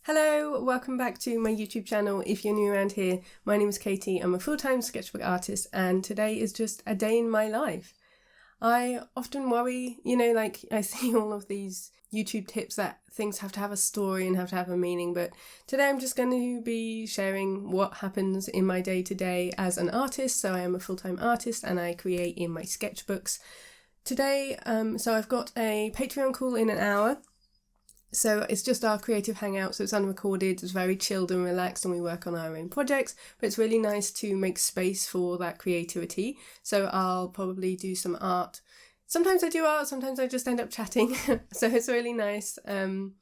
Hello, welcome back to my YouTube channel. If you're new around here, my name is Katie. I'm a full-time sketchbook artist and today is just a day in my life. I often worry, I see all of these YouTube tips that things have to have a story and have to have a meaning, but today I'm just going to be sharing what happens in my day-to-day as an artist. So I am a full-time artist and I create in my sketchbooks. Today, so I've got a Patreon call in an hour. So it's just our creative hangout, so it's unrecorded, it's very chilled and relaxed and we work on our own projects, but it's really nice to make space for that creativity. So I'll probably do some art. Sometimes I do art, sometimes I just end up chatting. So it's really nice,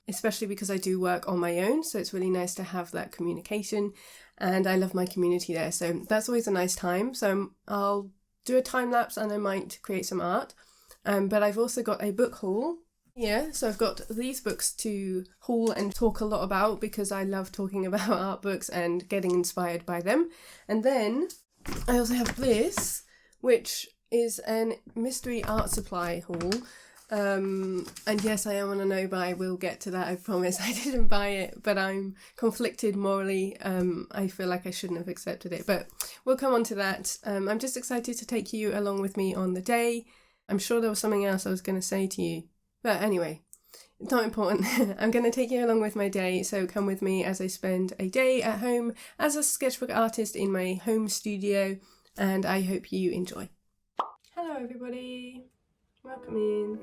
especially because I do work on my own, so it's really nice to have that communication and I love my community there. So that's always a nice time. So I'll do a time lapse and I might create some art. But I've also got a book haul. Yeah, so I've got these books to haul and talk a lot about because I love talking about art books and getting inspired by them. And then I also have this, which is a mystery art supply haul. And yes, I am on a no buy. I will get to that, I promise. I didn't buy it, but I'm conflicted morally. I feel like I shouldn't have accepted it, but we'll come on to that. I'm just excited to take you along with me on the day. I'm sure there was something else I was going to say to you. But anyway, it's not important. I'm going to take you along with my day, so come with me as I spend a day at home as a sketchbook artist in my home studio, and I hope you enjoy. Hello everybody, welcome in.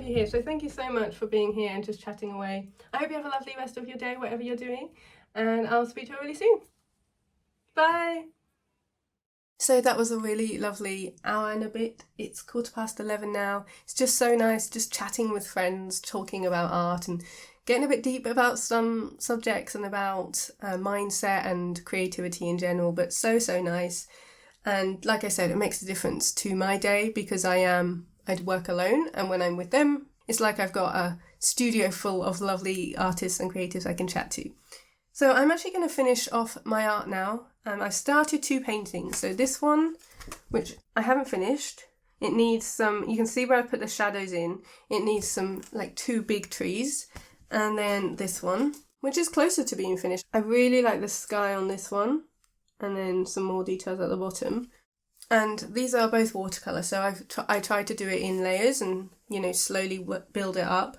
Here, so thank you so much for being here and just chatting away. I hope you have a lovely rest of your day, whatever you're doing, and I'll speak to you really soon. Bye! So that was a really lovely hour and a bit. It's 11:15 now. It's just so nice just chatting with friends, talking about art and getting a bit deep about some subjects and about mindset and creativity in general, but so nice. And like I said, it makes a difference to my day because I'd work alone, and when I'm with them, it's like I've got a studio full of lovely artists and creatives I can chat to. So I'm actually going to finish off my art now. I've started 2 paintings. So this one, which I haven't finished, it needs some, you can see where I put the shadows in, it needs some 2 big trees. And then this one, which is closer to being finished. I really like the sky on this one, and then some more details at the bottom. And these are both watercolour, so I tried to do it in layers and, slowly build it up.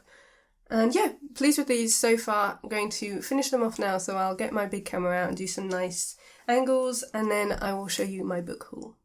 And yeah, pleased with these so far. I'm going to finish them off now, so I'll get my big camera out and do some nice angles, and then I will show you my book haul.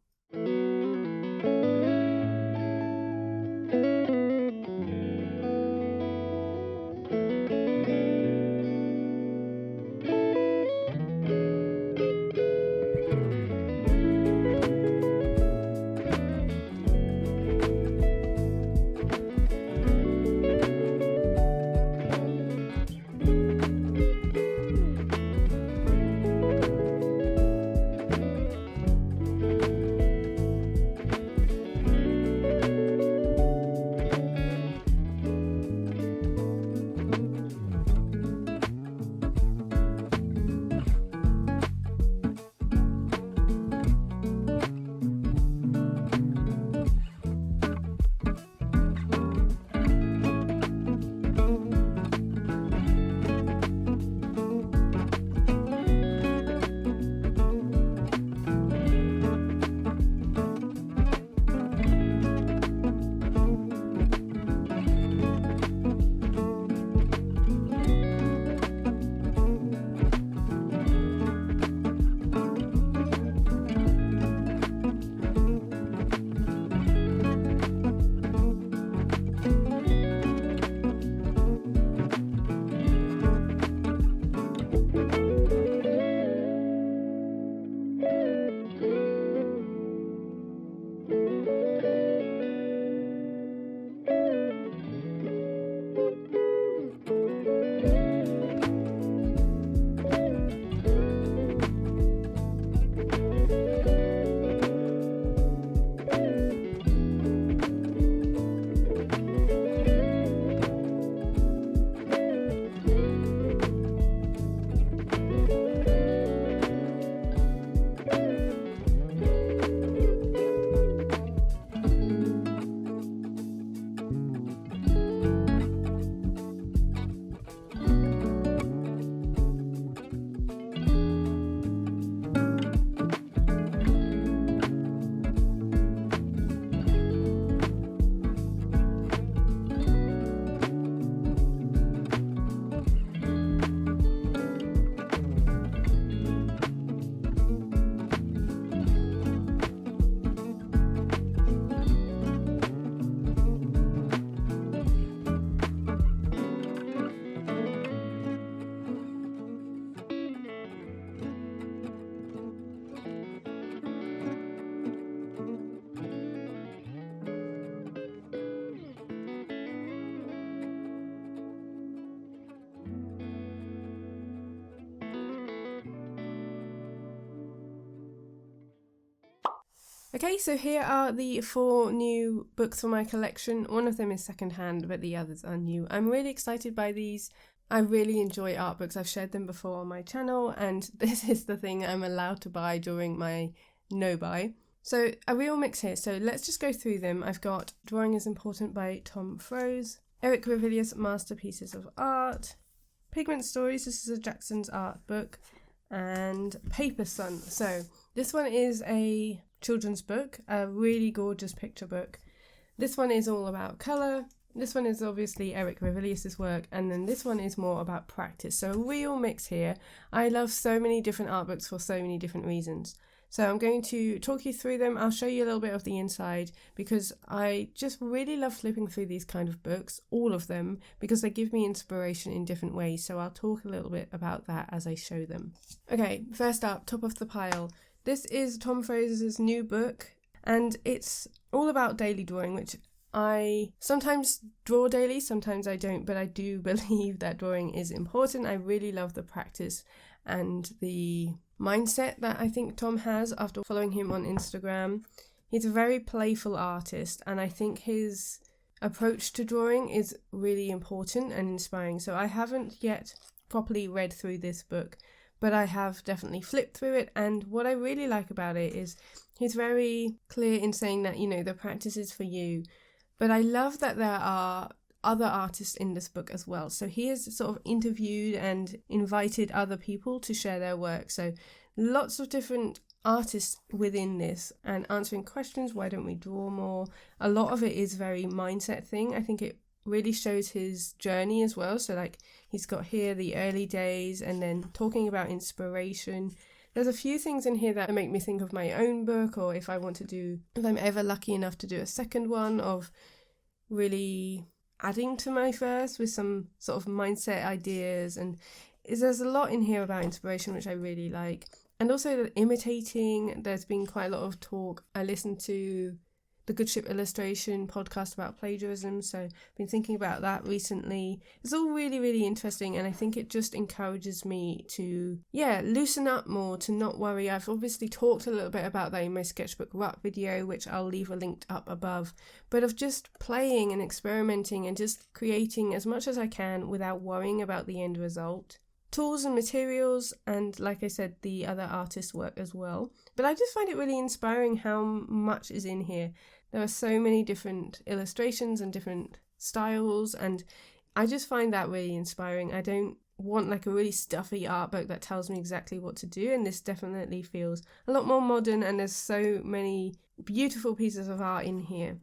Okay, so here are the 4 new books from my collection. One of them is secondhand, but the others are new. I'm really excited by these. I really enjoy art books. I've shared them before on my channel, and this is the thing I'm allowed to buy during my no-buy. So a real mix here. So let's just go through them. I've got Drawing is Important by Tom Froese, Etchr Ravilious Masterpieces of Art, Pigment Stories, this is a Jackson's art book, and Paper Sun. So this one is a children's book, a really gorgeous picture book. This one is all about colour. This one is obviously Etchr Ravilious' work, and then this one is more about practice. So a real mix here. I love so many different art books for so many different reasons. So I'm going to talk you through them. I'll show you a little bit of the inside because I just really love flipping through these kind of books, all of them, because they give me inspiration in different ways. So I'll talk a little bit about that as I show them. Okay, first up, top of the pile. This is Tom Froese's new book, and it's all about daily drawing, which I sometimes draw daily, sometimes I don't, but I do believe that drawing is important. I really love the practice and the mindset that I think Tom has after following him on Instagram. He's a very playful artist, and I think his approach to drawing is really important and inspiring. So I haven't yet properly read through this book, but I have definitely flipped through it, and what I really like about it is he's very clear in saying that, you know, the practice is for you. But I love that there are other artists in this book as well. So he has sort of interviewed and invited other people to share their work. So lots of different artists within this and answering questions. Why don't we draw more? A lot of it is very mindset thing. I think it really shows his journey as well. So like he's got here the early days and then talking about inspiration. There's a few things in here that make me think of my own book, or if I'm ever lucky enough to do a second one, of really adding to my first with some sort of mindset ideas. And there's a lot in here about inspiration, which I really like. And also imitating, there's been quite a lot of talk. I listened to the Good Ship Illustration podcast about plagiarism, so I've been thinking about that recently. It's all really, really interesting, and I think it just encourages me to, loosen up more, to not worry. I've obviously talked a little bit about that in my sketchbook rut video, which I'll leave a link up above, but of just playing and experimenting and just creating as much as I can without worrying about the end result. Tools and materials, and like I said, the other artists' work as well. But I just find it really inspiring how much is in here. There are so many different illustrations and different styles, and I just find that really inspiring. I don't want like a really stuffy art book that tells me exactly what to do, and this definitely feels a lot more modern, and there's so many beautiful pieces of art in here.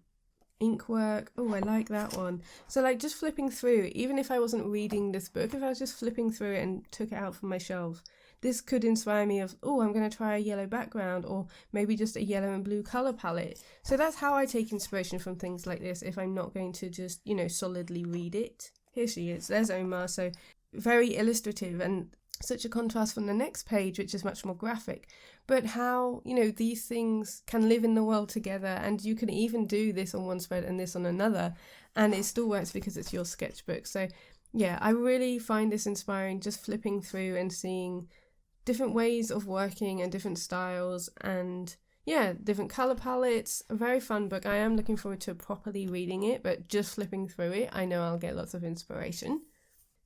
Ink work, oh, I like that one. So like just flipping through, even if I wasn't reading this book, if I was just flipping through it and took it out from my shelf, this could inspire me of, oh, I'm going to try a yellow background, or maybe just a yellow and blue colour palette. So that's how I take inspiration from things like this if I'm not going to just, solidly read it. Here she is, there's Omar, so very illustrative, and such a contrast from the next page, which is much more graphic. But how, these things can live in the world together, and you can even do this on one spread and this on another, and it still works because it's your sketchbook. So yeah, I really find this inspiring, just flipping through and seeing different ways of working and different styles and different colour palettes. A very fun book. I am looking forward to properly reading it, but just flipping through it, I know I'll get lots of inspiration.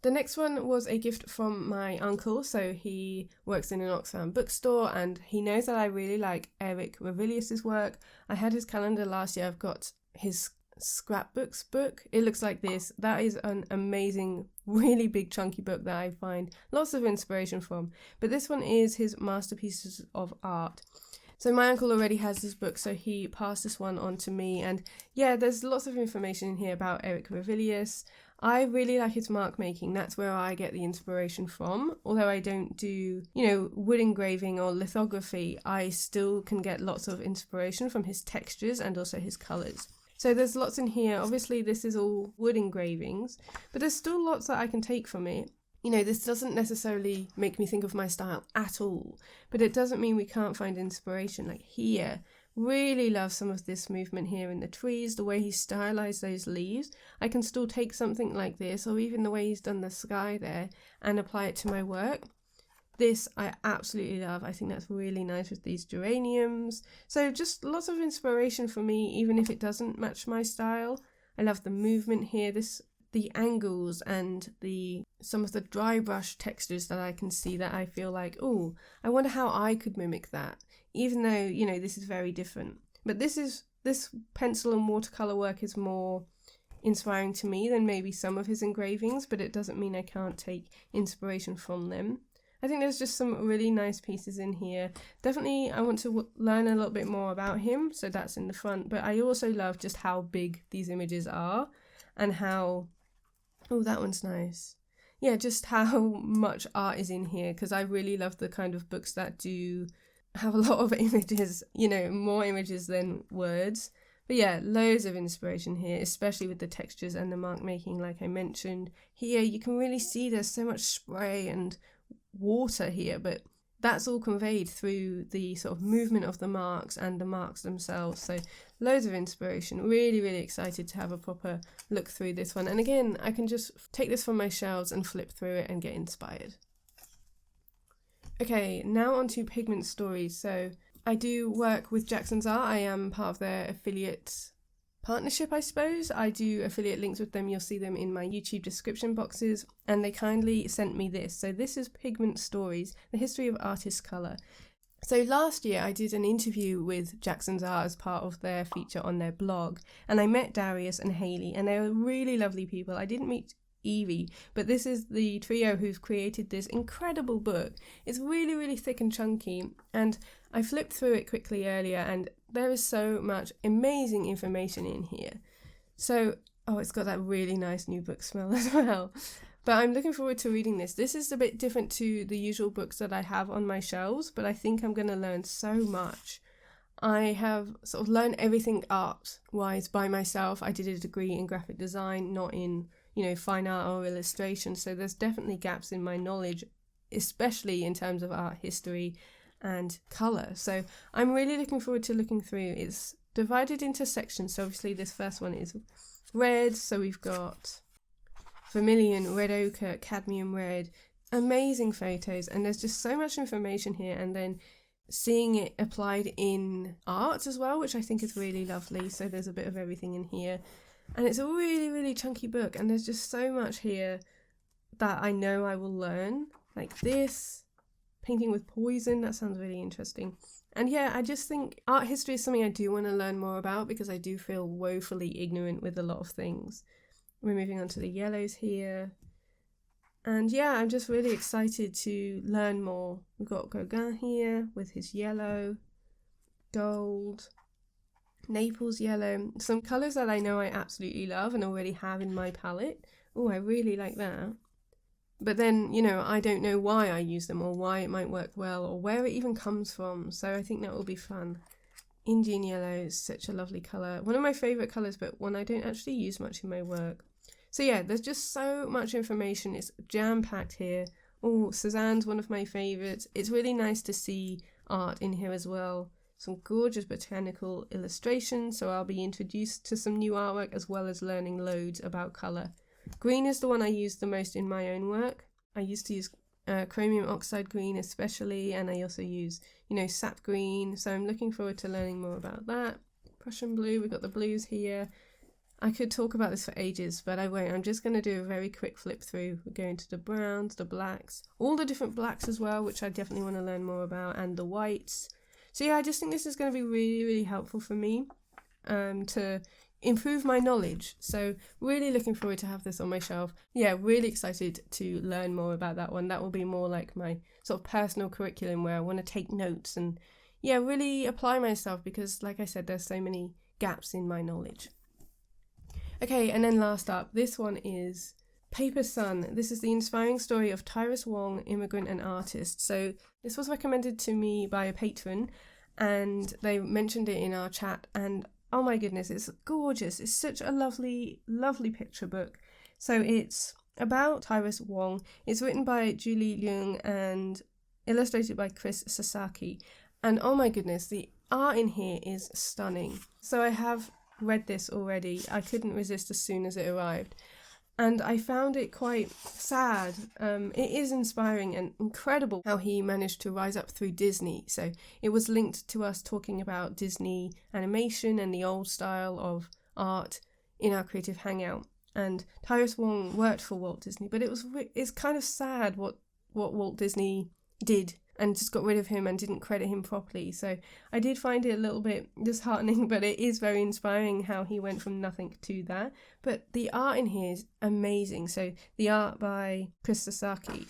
The next one was a gift from my uncle. So he works in an Oxfam bookstore, and he knows that I really like Etchr Ravilious' work. I had his calendar last year. I've got his scrapbooks book. It looks like this. That is an amazing, really big chunky book that I find lots of inspiration from. But this one is his Masterpieces of Art. So my uncle already has this book, so he passed this one on to me. And there's lots of information in here about Etchr Ravilious. I really like his mark making. That's where I get the inspiration from. Although I don't do, wood engraving or lithography, I still can get lots of inspiration from his textures and also his colours. So there's lots in here. Obviously this is all wood engravings, but there's still lots that I can take from it. This doesn't necessarily make me think of my style at all, but it doesn't mean we can't find inspiration. Like here, really love some of this movement here in the trees, the way he stylized those leaves. I can still take something like this, or even the way he's done the sky there, and apply it to my work. This I absolutely love. I think that's really nice with these geraniums. So just lots of inspiration for me, even if it doesn't match my style. I love the movement here, the angles and some of the dry brush textures that I can see that I feel like, oh, I wonder how I could mimic that, even though, you know, this is very different. But this pencil and watercolor work is more inspiring to me than maybe some of his engravings, but it doesn't mean I can't take inspiration from them. I think there's just some really nice pieces in here. Definitely I want to learn a little bit more about him, so that's in the front, but I also love just how big these images are and how, oh, that one's nice. Yeah, just how much art is in here, because I really love the kind of books that do have a lot of images, you know, more images than words. But yeah, loads of inspiration here, especially with the textures and the mark making, like I mentioned. Here you can really see there's so much spray and water here, but that's all conveyed through the sort of movement of the marks and the marks themselves. So loads of inspiration. Really, really excited to have a proper look through this one. And again, I can just take this from my shelves and flip through it and get inspired. Okay, now on to Pigment Stories. So I do work with Jackson's Art. I am part of their affiliate partnership, I suppose. I do affiliate links with them. You'll see them in my YouTube description boxes, and they kindly sent me this. So this is Pigment Stories, the history of artist colour. So last year I did an interview with Jackson's Art as part of their feature on their blog, and I met Darius and Hayley, and they were really lovely people. I didn't meet Evie, but this is the trio who've created this incredible book. It's really, really thick and chunky, and I flipped through it quickly earlier, and there is so much amazing information in here. So, oh, it's got that really nice new book smell as well. But I'm looking forward to reading this. This is a bit different to the usual books that I have on my shelves, but I think I'm going to learn so much. I have sort of learned everything art-wise by myself. I did a degree in graphic design, not in, you know, fine art or illustration. So there's definitely gaps in my knowledge, especially in terms of art history and colour. So I'm really looking forward to looking through. It's divided into sections. So obviously this first one is red. So we've got vermilion, red ochre, cadmium red, amazing photos. And there's just so much information here. And then seeing it applied in art as well, which I think is really lovely. So there's a bit of everything in here. And it's a really, really chunky book. And there's just so much here that I know I will learn. Like this, painting with poison, that sounds really interesting. And yeah, I just think art history is something I do want to learn more about, because I do feel woefully ignorant with a lot of things. We're moving on to the yellows here. And yeah, I'm just really excited to learn more. We've got Gauguin here with his yellow, gold, Naples yellow, some colours that I know I absolutely love and already have in my palette. Oh, I really like that. But then, you know, I don't know why I use them or why it might work well or where it even comes from. So I think that will be fun. Indian yellow is such a lovely colour. One of my favourite colours, but one I don't actually use much in my work. So yeah, there's just so much information. It's jam-packed here. Oh, Cézanne's one of my favourites. It's really nice to see art in here as well. Some gorgeous botanical illustrations. So I'll be introduced to some new artwork as well as learning loads about colour. Green is the one I use the most in my own work. I used to use chromium oxide green especially, and I also use, you know, sap green. So I'm looking forward to learning more about that. Prussian blue, we've got the blues here. I could talk about this for ages, but I won't. I'm just going to do a very quick flip through. We're going to the browns, the blacks, all the different blacks as well, which I definitely want to learn more about, and the whites. So yeah, I just think this is going to be really, really helpful for me to improve my knowledge. So really looking forward to have this on my shelf. Yeah, really excited to learn more about that one. That will be more like my sort of personal curriculum where I want to take notes and yeah, really apply myself, because like I said, there's so many gaps in my knowledge. Okay, and then last up, this one is Paper Sun. This is the inspiring story of Tyrus Wong, immigrant and artist. So this was recommended to me by a patron, and they mentioned it in our chat, and oh my goodness, it's gorgeous. It's such a lovely, lovely picture book. So it's about Tyrus Wong. It's written by Julie Leung and illustrated by Chris Sasaki. And oh my goodness, the art in here is stunning. So I have read this already. I couldn't resist as soon as it arrived. and I found it quite sad. It is inspiring and incredible how he managed to rise up through Disney. So it was linked to us talking about Disney animation and the old style of art in our creative hangout. And Tyrus Wong worked for Walt Disney, but it's kind of sad what Walt Disney did and just got rid of him and didn't credit him properly. So I did find it a little bit disheartening, but it is very inspiring how he went from nothing to that. But the art in here is amazing. So the art by Chris Sasaki,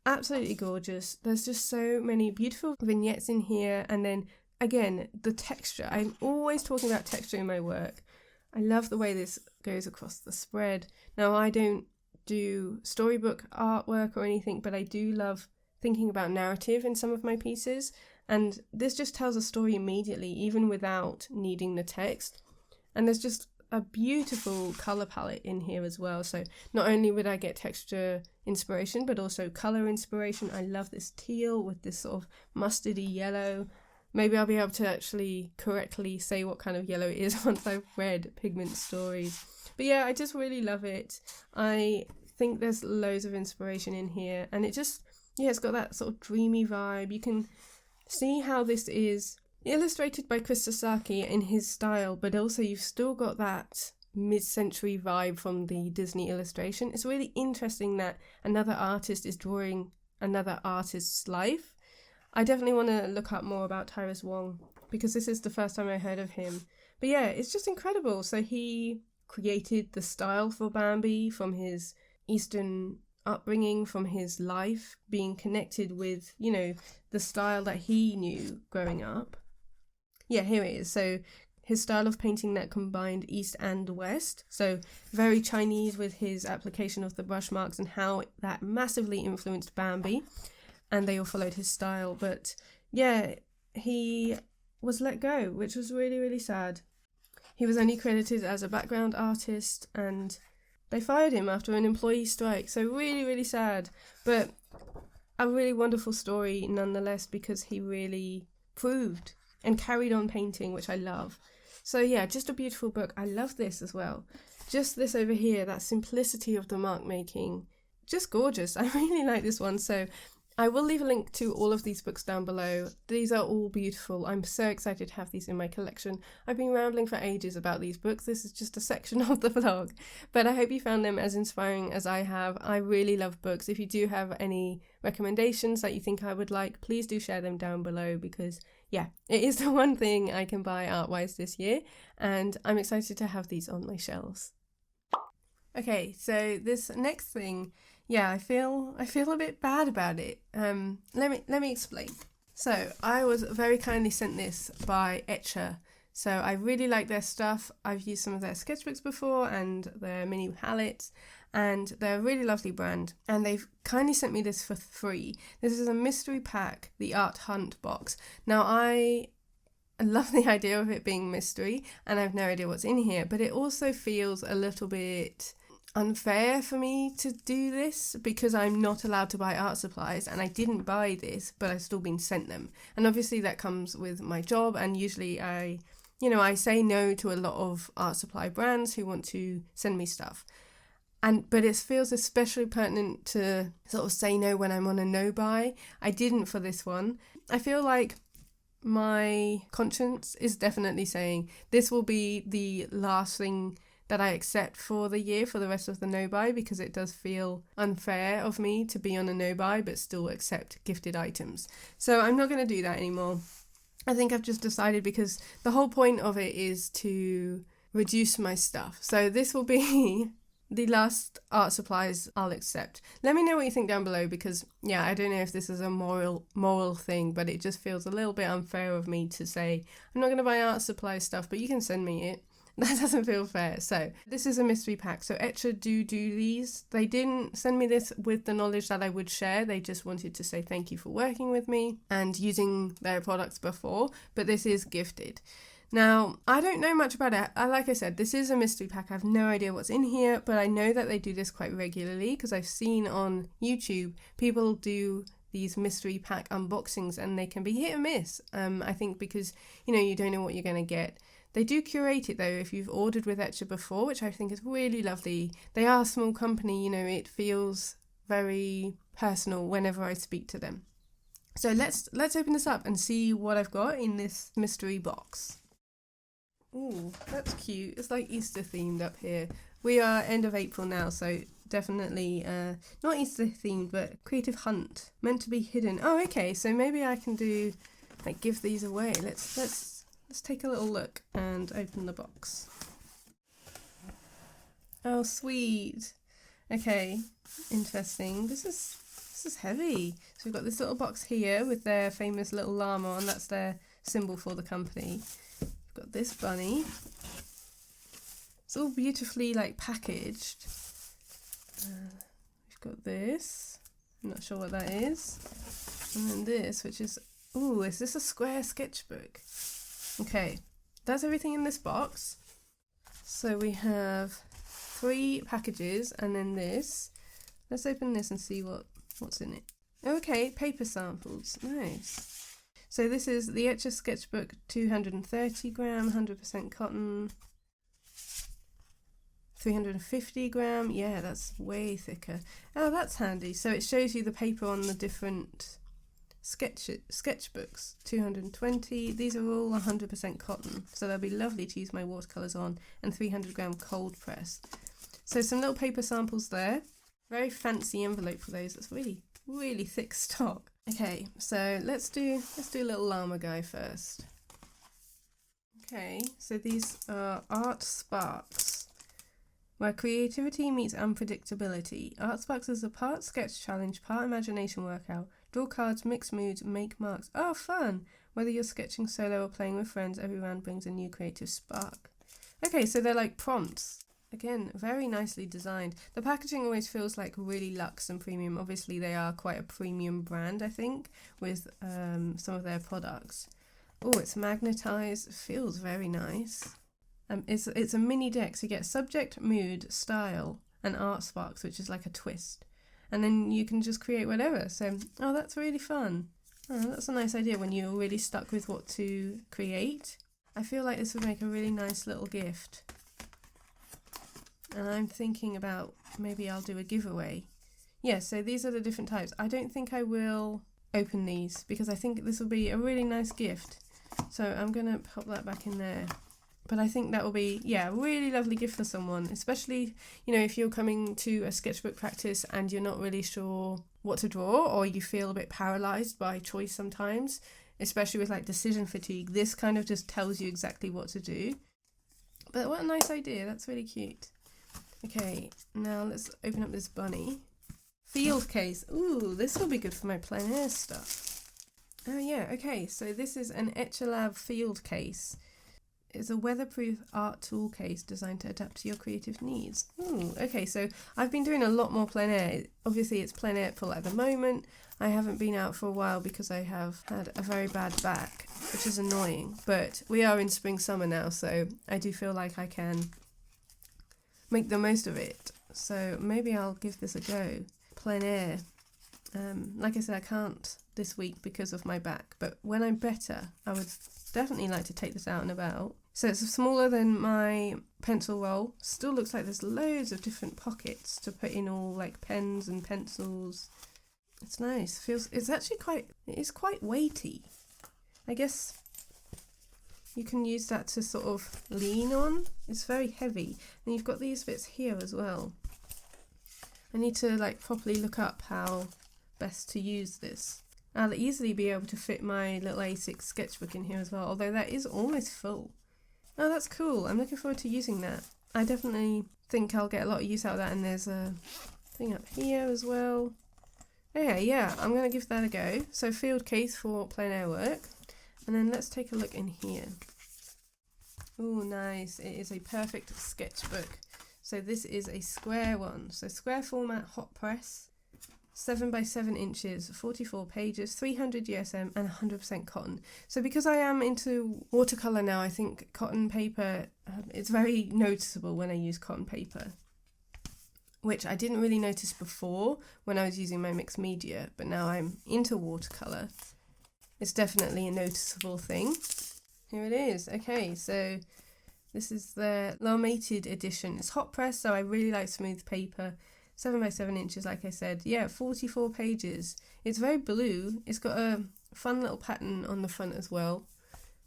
absolutely gorgeous. There's just so many beautiful vignettes in here. And then again, the texture. I'm always talking about texture in my work. I love the way this goes across the spread. Now, I don't do storybook artwork or anything, but I do love thinking about narrative in some of my pieces, and this just tells a story immediately, even without needing the text. And there's just a beautiful color palette in here as well, so not only would I get texture inspiration but also color inspiration. I love this teal with this sort of mustardy yellow. Maybe I'll be able to actually correctly say what kind of yellow it is once I've read Pigment Stories. But yeah, I just really love it. I think there's loads of inspiration in here, and it just, yeah, it's got that sort of dreamy vibe. You can see how this is illustrated by Chris Sasaki in his style, but also you've still got that mid-century vibe from the Disney illustration. It's really interesting that another artist is drawing another artist's life. I definitely want to look up more about Tyrus Wong because this is the first time I heard of him. But yeah, it's just incredible. So he created the style for Bambi from his Eastern upbringing, from his life being connected with, you know, the style that he knew growing up. Yeah, here it is. So his style of painting that combined East and West. So very Chinese with his application of the brush marks and how that massively influenced Bambi. And they all followed his style. But yeah, he was let go, which was really, really sad. He was only credited as a background artist and they fired him after an employee strike. So really, really sad. But a really wonderful story nonetheless, because he really proved and carried on painting, which I love. So yeah, just a beautiful book. I love this as well. Just this over here, that simplicity of the mark making, just gorgeous. I really like this one. So I will leave a link to all of these books down below. These are all beautiful. I'm so excited to have these in my collection. I've been rambling for ages about these books. This is just a section of the vlog, but I hope you found them as inspiring as I have. I really love books. If you do have any recommendations that you think I would like, please do share them down below, because yeah, it is the one thing I can buy art-wise this year, and I'm excited to have these on my shelves. Okay, so this next thing, yeah, I feel a bit bad about it. Let me explain. So I was very kindly sent this by Etchr. So I really like their stuff. I've used some of their sketchbooks before and their mini palettes, and they're a really lovely brand. And they've kindly sent me this for free. This is a mystery pack, the Art Hunt box. Now I love the idea of it being mystery, and I have no idea what's in here, but it also feels a little bit unfair for me to do this because I'm not allowed to buy art supplies, and I didn't buy this, but I've still been sent them. And obviously that comes with my job, and usually I say no to a lot of art supply brands who want to send me stuff. But it feels especially pertinent to sort of say no when I'm on a no buy. I didn't for this one. I feel like my conscience is definitely saying this will be the last thing that I accept for the year, for the rest of the no buy, because it does feel unfair of me to be on a no buy but still accept gifted items. So I'm not going to do that anymore. I think I've just decided, because the whole point of it is to reduce my stuff. So this will be the last art supplies I'll accept. Let me know what you think down below, because yeah, I don't know if this is a moral thing, but it just feels a little bit unfair of me to say I'm not going to buy art supply stuff, but you can send me it. That doesn't feel fair. So this is a mystery pack. So Etchr do these. They didn't send me this with the knowledge that I would share. They just wanted to say thank you for working with me and using their products before, but this is gifted. Now, I don't know much about it. Like I said, this is a mystery pack. I have no idea what's in here, but I know that they do this quite regularly because I've seen on YouTube people do these mystery pack unboxings, and they can be hit and miss. I think because, you don't know what you're going to get. They do curate it though if you've ordered with Etchr before, which I think is really lovely. They are a small company, you know, it feels very personal whenever I speak to them. So let's open this up and see what I've got in this mystery box. Ooh, that's cute. It's like Easter themed up here. We are end of April now, so definitely not Easter themed, but creative hunt, meant to be hidden. Oh, okay. So maybe I can do like give these away. Let's take a little look and open the box. Oh, sweet. Okay, interesting. This is heavy. So we've got this little box here with their famous little llama on. That's their symbol for the company. We've got this bunny. It's all beautifully like packaged. We've got this. I'm not sure what that is. And then this, which is, ooh, is this a square sketchbook? Okay, that's everything in this box. So we have 3 packages and then this. Let's open this and see what's in it. Okay, paper samples. Nice. So this is the Etchr sketchbook, 230 gram, 100% cotton. 350 gram. Yeah, that's way thicker. Oh, that's handy. So it shows you the paper on the different sketchbooks. 220. These are all 100% cotton, so they'll be lovely to use my watercolors on. And 300 gram cold press. So some little paper samples there. Very fancy envelope for those. That's really, really thick stock. Okay, so let's do a little llama guy first. Okay, so these are art sparks, where creativity meets unpredictability. Art sparks is a part sketch challenge, part imagination workout. Draw cards, mix moods, make marks. Oh, fun! Whether you're sketching solo or playing with friends, every round brings a new creative spark. Okay, so they're like prompts. Again, very nicely designed. The packaging always feels like really luxe and premium. Obviously, they are quite a premium brand, I think, with some of their products. Oh, it's magnetized. It feels very nice. It's a mini deck, so you get subject, mood, style, and art sparks, which is like a twist. And then you can just create whatever. So, oh, that's really fun. Oh, that's a nice idea when you're really stuck with what to create. I feel like this would make a really nice little gift. And I'm thinking about maybe I'll do a giveaway. Yeah, so these are the different types. I don't think I will open these because I think this will be a really nice gift. So I'm going to pop that back in there. But I think that will be, yeah, a really lovely gift for someone, especially, you know, if you're coming to a sketchbook practice and you're not really sure what to draw, or you feel a bit paralyzed by choice sometimes, especially with like decision fatigue. This kind of just tells you exactly what to do. But what a nice idea. That's really cute. Okay, now let's open up this bunny. Field case. Ooh, this will be good for my plein air stuff. Oh yeah, okay, so this is an Etchr field case. It's a weatherproof art tool case designed to adapt to your creative needs. Ooh, okay, so I've been doing a lot more plein air. Obviously it's plein air full at the moment. I haven't been out for a while because I have had a very bad back, which is annoying. But we are in spring summer now, so I do feel like I can make the most of it. So maybe I'll give this a go. Plein air. Like I said, I can't this week because of my back, but when I'm better, I would definitely like to take this out and about. So it's smaller than my pencil roll. Still looks like there's loads of different pockets to put in all like pens and pencils. It's nice. It's actually quite weighty. I guess you can use that to sort of lean on. It's very heavy. And you've got these bits here as well. I need to like properly look up how best to use this. I'll easily be able to fit my little A6 sketchbook in here as well, although that is almost full. Oh, that's cool. I'm looking forward to using that. I definitely think I'll get a lot of use out of that, and there's a thing up here as well. Okay, yeah, I'm going to give that a go. So field case for plein air work. And then let's take a look in here. Oh, nice. It is a perfect sketchbook. So this is a square one. So square format hot press. 7 by 7 inches, 44 pages, 300 USM and 100% cotton. So because I am into watercolour now, I think cotton paper, it's very noticeable when I use cotton paper, which I didn't really notice before when I was using my mixed media, but now I'm into watercolour. It's definitely a noticeable thing. Here it is. Okay, so This is the laminated edition. It's hot press, so I really like smooth paper. 7 by 7 inches, like I said. Yeah, 44 pages. It's very blue. It's got a fun little pattern on the front as well.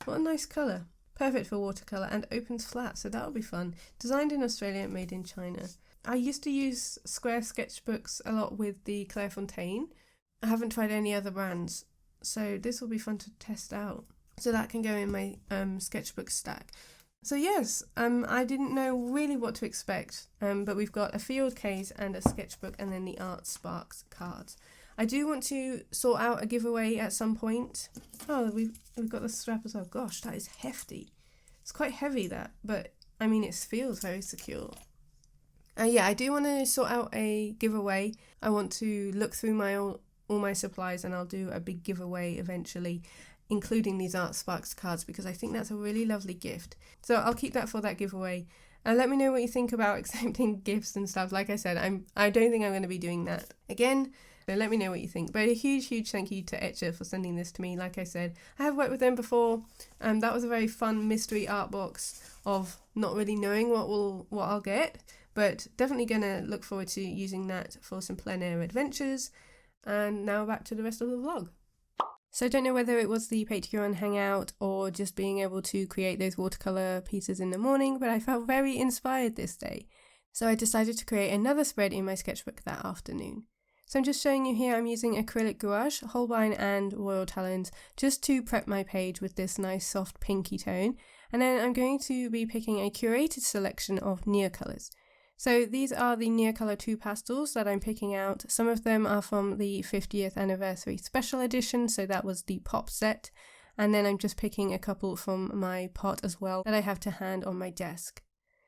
What a nice colour. Perfect for watercolour and opens flat, so that'll be fun. Designed in Australia, made in China. I used to use square sketchbooks a lot with the Clairefontaine. I haven't tried any other brands, so this will be fun to test out. So that can go in my sketchbook stack. So yes, I didn't know really what to expect, but we've got a field case and a sketchbook and then the Art Sparks cards. I do want to sort out a giveaway at some point. Oh, we've got the strap as well. Gosh, that is hefty. It's quite heavy, that, but I mean, it feels very secure. Yeah, I do want to sort out a giveaway. I want to look through all my supplies and I'll do a big giveaway eventually, including these Art Sparks cards, because I think that's a really lovely gift. So I'll keep that for that giveaway. And let me know what you think about accepting gifts and stuff. Like I said, I don't think I'm going to be doing that again. So let me know what you think. But a huge thank you to Etchr for sending this to me. Like I said, I have worked with them before. That was a very fun mystery art box of not really knowing what I'll get. But definitely going to look forward to using that for some plein air adventures. And now back to the rest of the vlog. So I don't know whether it was the Patreon hangout or just being able to create those watercolour pieces in the morning, but I felt very inspired this day. So I decided to create another spread in my sketchbook that afternoon. So I'm just showing you here I'm using acrylic gouache, Holbein and Royal Talons just to prep my page with this nice soft pinky tone. And then I'm going to be picking a curated selection of Neocolors. So these are the Neocolor 2 pastels that I'm picking out. Some of them are from the 50th anniversary special edition, so that was the pop set. And then I'm just picking a couple from my pot as well that I have to hand on my desk.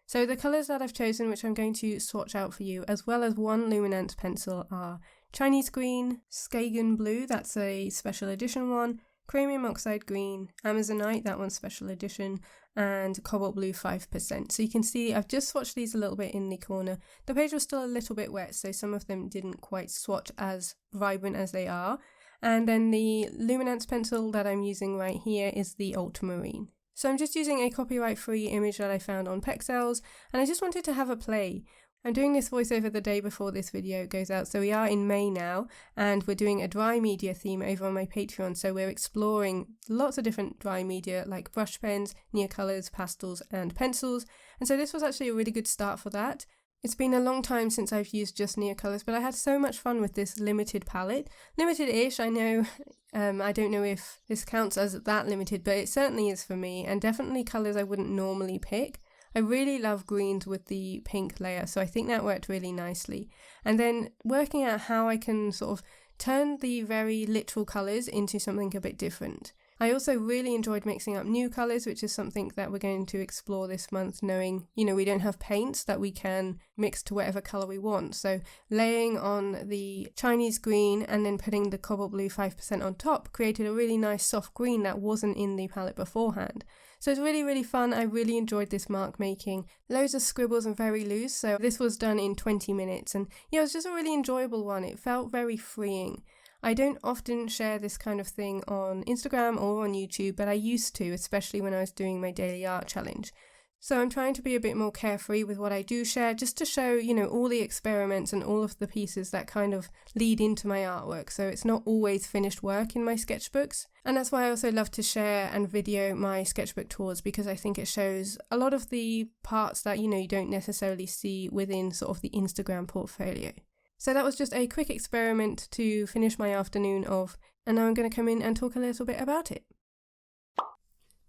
So the colours that I've chosen, which I'm going to swatch out for you, as well as one luminance pencil, are Chinese Green, Skagen Blue, that's a special edition one, Chromium Oxide Green, Amazonite, that one's special edition, and Cobalt Blue 5%. So you can see I've just swatched these a little bit in the corner. The page was still a little bit wet, so some of them didn't quite swatch as vibrant as they are. And then the luminance pencil that I'm using right here is the Ultramarine. So I'm just using a copyright-free image that I found on Pexels, and I just wanted to have a play. I'm doing this voiceover the day before this video goes out, so we are in May now, and we're doing a dry media theme over on my Patreon, so we're exploring lots of different dry media like brush pens, Neocolors, pastels and pencils, and so this was actually a really good start for that. It's been a long time since I've used just Neocolors, but I had so much fun with this limited palette. Limited-ish, I know. I don't know if this counts as that limited, but it certainly is for me, and definitely colours I wouldn't normally pick. I really love greens with the pink layer, so I think that worked really nicely. And then working out how I can sort of turn the very literal colours into something a bit different. I also really enjoyed mixing up new colours, which is something that we're going to explore this month, knowing, we don't have paints that we can mix to whatever colour we want. So laying on the Chinese Green and then putting the Cobalt Blue 5% on top created a really nice soft green that wasn't in the palette beforehand. So it's really fun. I really enjoyed this mark making. Loads of scribbles and very loose, so this was done in 20 minutes. And yeah, it was just a really enjoyable one. It felt very freeing. I don't often share this kind of thing on Instagram or on YouTube, but I used to, especially when I was doing my daily art challenge. So I'm trying to be a bit more carefree with what I do share, just to show, all the experiments and all of the pieces that kind of lead into my artwork. So it's not always finished work in my sketchbooks. And that's why I also love to share and video my sketchbook tours, because I think it shows a lot of the parts that, you don't necessarily see within sort of the Instagram portfolio. So that was just a quick experiment to finish my afternoon off, and now I'm going to come in and talk a little bit about it.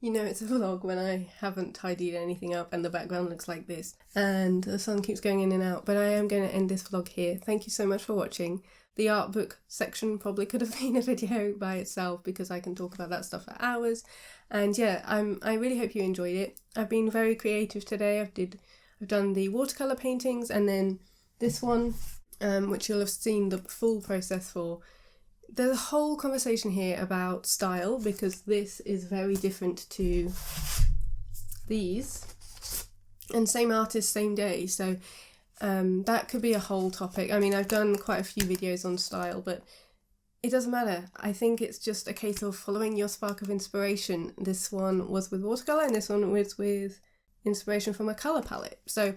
It's a vlog when I haven't tidied anything up and the background looks like this, and the sun keeps going in and out, but I am going to end this vlog here. Thank you so much for watching. The art book section probably could have been a video by itself, because I can talk about that stuff for hours, and yeah, I really hope you enjoyed it. I've been very creative today. I've done the watercolour paintings, and then this one, which you'll have seen the full process for. There's a whole conversation here about style, because this is very different to these, and same artist, same day, so that could be a whole topic. I mean, I've done quite a few videos on style, but it doesn't matter. I think it's just a case of following your spark of inspiration. This one was with watercolour and this one was with inspiration from a colour palette. So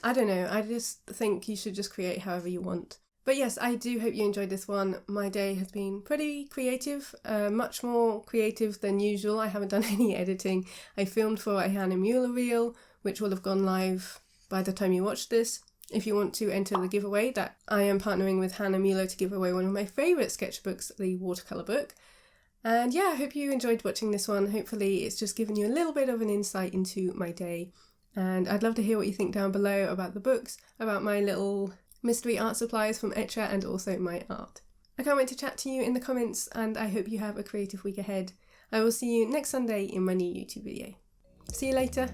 I don't know, I just think you should just create however you want. But yes, I do hope you enjoyed this one. My day has been pretty creative, much more creative than usual. I haven't done any editing. I filmed for a Hannah Mueller reel, which will have gone live by the time you watch this. If you want to enter the giveaway, that I am partnering with Hannah Mueller to give away one of my favourite sketchbooks, the Watercolour book. And yeah, I hope you enjoyed watching this one. Hopefully it's just given you a little bit of an insight into my day. And I'd love to hear what you think down below about the books, about my little mystery art supplies from Etchr, and also my art. I can't wait to chat to you in the comments, and I hope you have a creative week ahead. I will see you next Sunday in my new YouTube video. See you later.